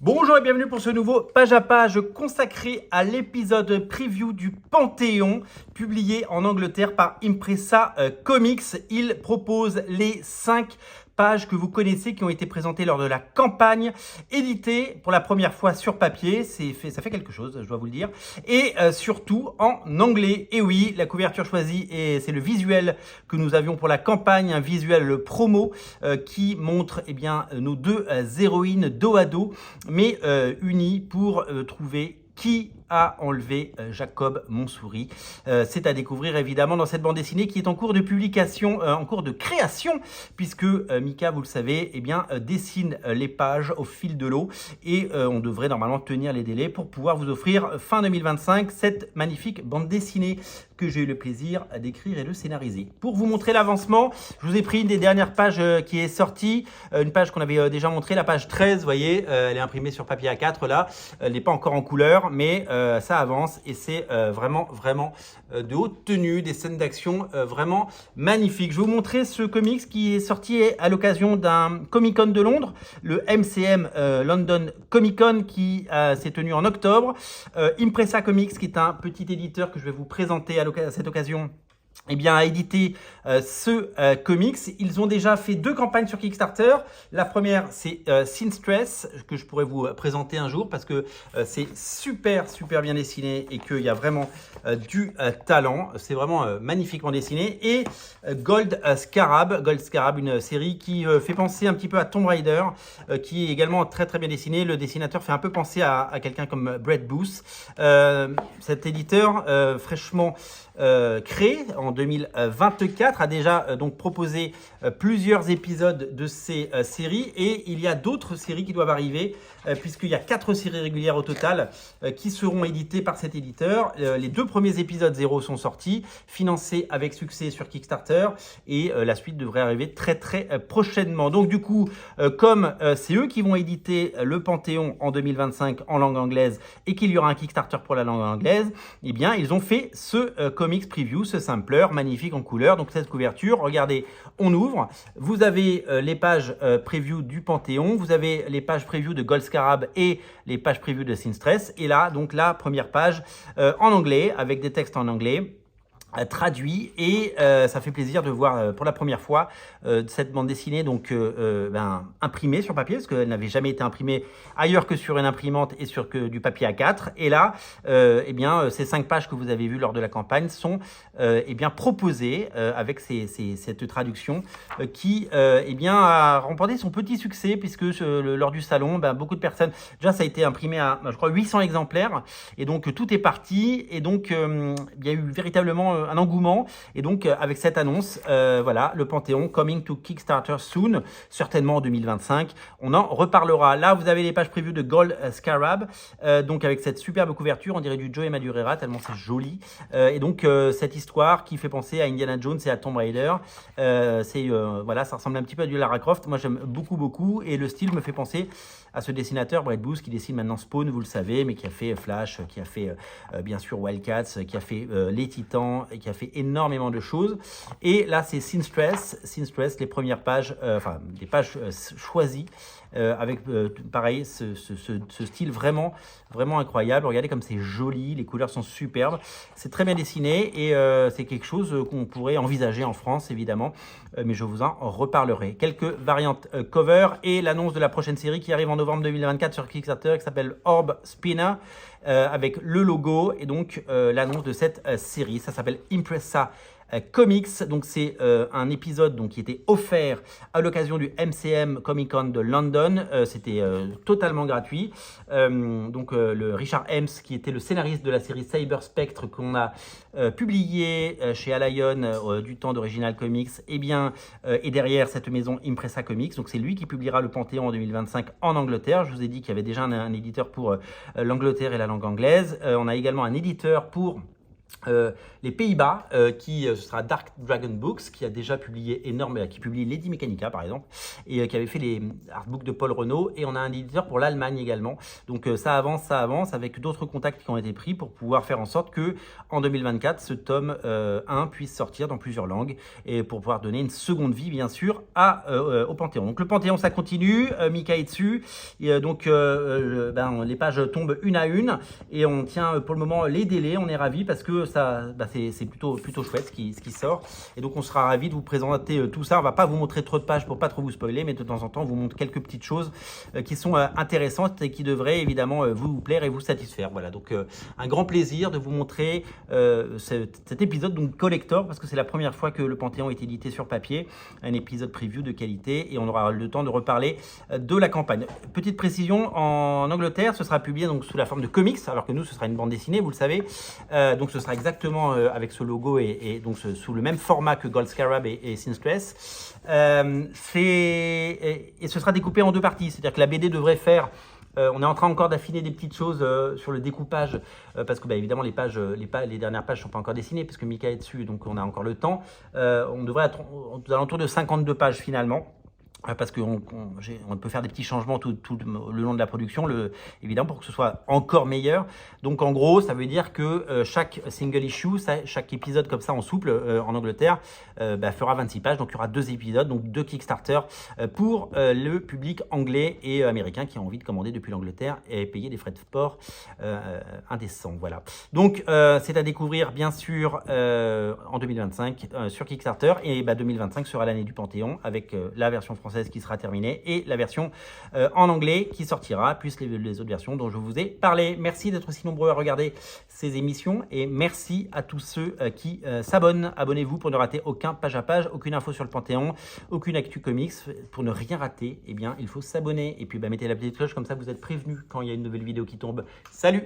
Bonjour et bienvenue pour ce nouveau page à page consacré à l'épisode preview du Panthéon publié en Angleterre par Impresa Comics. Il propose les 5 pages que vous connaissez qui ont été présentées lors de la campagne, éditées pour la première fois sur papier. Ça fait quelque chose, je dois vous le dire. Et surtout en anglais. Et oui, la couverture choisie, c'est le visuel que nous avions pour la campagne, un visuel promo qui montre nos deux héroïnes dos à dos, mais unies pour trouver qui a enlevé Jacob Montsouris. C'est à découvrir évidemment dans cette bande dessinée qui est en cours de publication, en cours de création, puisque Mika, vous le savez, dessine les pages au fil de l'eau et on devrait normalement tenir les délais pour pouvoir vous offrir fin 2025 cette magnifique bande dessinée que j'ai eu le plaisir d'écrire et de scénariser. Pour vous montrer l'avancement, je vous ai pris une des dernières pages qui est sortie, une page qu'on avait déjà montrée, la page 13, vous voyez, elle est imprimée sur papier A4 là, elle n'est pas encore en couleur, mais ça avance et c'est vraiment de haute tenue, des scènes d'action vraiment magnifiques. Je vais vous montrer ce comics qui est sorti à l'occasion d'un Comic Con de Londres, le MCM London Comic Con qui s'est tenu en octobre. Impresa Comics, qui est un petit éditeur que je vais vous présenter à cette occasion, a édité ce comics. Ils ont déjà fait 2 campagnes sur Kickstarter. La première, c'est Sin Stress, que je pourrais vous présenter un jour parce que c'est super bien dessiné et qu'il y a vraiment du talent. C'est vraiment magnifiquement dessiné. Et Gold Scarab, une série qui fait penser un petit peu à Tomb Raider, qui est également très bien dessiné. Le dessinateur fait un peu penser à quelqu'un comme Brett Booth. Cet éditeur fraîchement créé en 2024 a déjà donc proposé plusieurs épisodes de ces séries et il y a d'autres séries qui doivent arriver puisqu'il y a 4 séries régulières au total qui seront éditées par cet éditeur. Les 2 premiers épisodes 0 sont sortis, financés avec succès sur Kickstarter et la suite devrait arriver très prochainement. Donc du coup, comme c'est eux qui vont éditer le Panthéon en 2025 en langue anglaise et qu'il y aura un Kickstarter pour la langue anglaise, ils ont fait ce comics preview, ce sampler magnifique en couleur. Donc cette couverture, regardez, on ouvre, vous avez les pages preview du Panthéon, vous avez les pages preview de Gold Scarab et les pages preview de Sin Stress, et là donc la première page en anglais avec des textes en anglais traduit et ça fait plaisir de voir pour la première fois cette bande dessinée donc imprimée sur papier parce qu'elle n'avait jamais été imprimée ailleurs que sur une imprimante et sur du papier A4 et là ces 5 pages que vous avez vues lors de la campagne sont proposées avec cette traduction qui a remporté son petit succès puisque lors du salon beaucoup de personnes, déjà ça a été imprimé à je crois 800 exemplaires et donc tout est parti et donc il y a eu véritablement un engouement et donc avec cette annonce, le Panthéon coming to Kickstarter soon, certainement en 2025. On en reparlera. Là, vous avez les pages prévues de Gold Scarab, donc avec cette superbe couverture, on dirait du Joe Madureira tellement c'est joli. Et donc cette histoire qui fait penser à Indiana Jones et à Tomb Raider, ça ressemble un petit peu à du Lara Croft. Moi, j'aime beaucoup et le style me fait penser à ce dessinateur Brett Booth qui dessine maintenant Spawn, vous le savez, mais qui a fait Flash, qui a fait bien sûr Wildcats, qui a fait Les Titans et qui a fait énormément de choses. Et là, c'est Sin Stress, les premières pages, des pages choisies avec pareil ce style vraiment incroyable. Regardez comme c'est joli, les couleurs sont superbes, c'est très bien dessiné et c'est quelque chose qu'on pourrait envisager en France évidemment, mais je vous en reparlerai. Quelques variantes cover et l'annonce de la prochaine série qui arrive en novembre 2024 sur Kickstarter qui s'appelle Orb Spinner avec le logo et donc l'annonce de cette série. Ça s'appelle Impresa Comics, donc c'est un épisode donc, qui était offert à l'occasion du MCM Comic Con de London, c'était totalement gratuit, le Richard Hems qui était le scénariste de la série Cyber Spectre qu'on a publié chez Alion du temps d'Original Comics, et derrière cette maison Impresa Comics, donc c'est lui qui publiera le Panthéon en 2025 en Angleterre. Je vous ai dit qu'il y avait déjà un éditeur pour l'Angleterre et la langue anglaise, on a également un éditeur pour les Pays-Bas, ce sera Dark Dragon Books, qui a déjà publié qui publie Lady Mechanica par exemple, et qui avait fait les artbooks de Paul Renaud, et on a un éditeur pour l'Allemagne également. Donc ça avance avec d'autres contacts qui ont été pris pour pouvoir faire en sorte que en 2024 ce tome 1 puisse sortir dans plusieurs langues, et pour pouvoir donner une seconde vie bien sûr au Panthéon. Donc le Panthéon ça continue, Mika est dessus, et donc les pages tombent une à une, et on tient pour le moment les délais. On est ravis parce que c'est plutôt chouette ce qui sort, et donc on sera ravis de vous présenter tout ça. On va pas vous montrer trop de pages pour pas trop vous spoiler, mais de temps en temps on vous montre quelques petites choses qui sont intéressantes et qui devraient évidemment vous plaire et vous satisfaire. Voilà, donc un grand plaisir de vous montrer cet épisode donc collector, parce que c'est la première fois que le Panthéon est édité sur papier, un épisode preview de qualité, et on aura le temps de reparler de la campagne. Petite précision, en Angleterre ce sera publié donc sous la forme de comics, alors que nous ce sera une bande dessinée, vous le savez, donc ce sera exactement avec ce logo et donc sous le même format que Gold Scarab et Seamstress. Et ce sera découpé en deux parties, c'est-à-dire que la BD devrait faire... on est en train encore d'affiner des petites choses sur le découpage, parce que évidemment les dernières pages ne sont pas encore dessinées, puisque Mika est dessus, donc on a encore le temps. On devrait être aux alentours de 52 pages finalement, parce qu'on peut faire des petits changements tout le long de la production, évidemment, pour que ce soit encore meilleur. Donc en gros, ça veut dire que chaque single issue, chaque épisode comme ça en souple en Angleterre, fera 26 pages. Donc il y aura 2 épisodes, donc 2 Kickstarter pour le public anglais et américain qui a envie de commander depuis l'Angleterre et payer des frais de port indécents. Voilà. Donc c'est à découvrir bien sûr en 2025 sur Kickstarter, et 2025 sera l'année du Panthéon avec la version française qui sera terminée et la version en anglais qui sortira, plus les autres versions dont je vous ai parlé. Merci d'être aussi nombreux à regarder ces émissions, et merci à tous ceux qui s'abonnent. Abonnez-vous pour ne rater aucun page à page, aucune info sur le Panthéon, aucune actu comics. Pour ne rien rater, eh bien, il faut s'abonner, et puis mettez la petite cloche, comme ça vous êtes prévenus quand il y a une nouvelle vidéo qui tombe. Salut!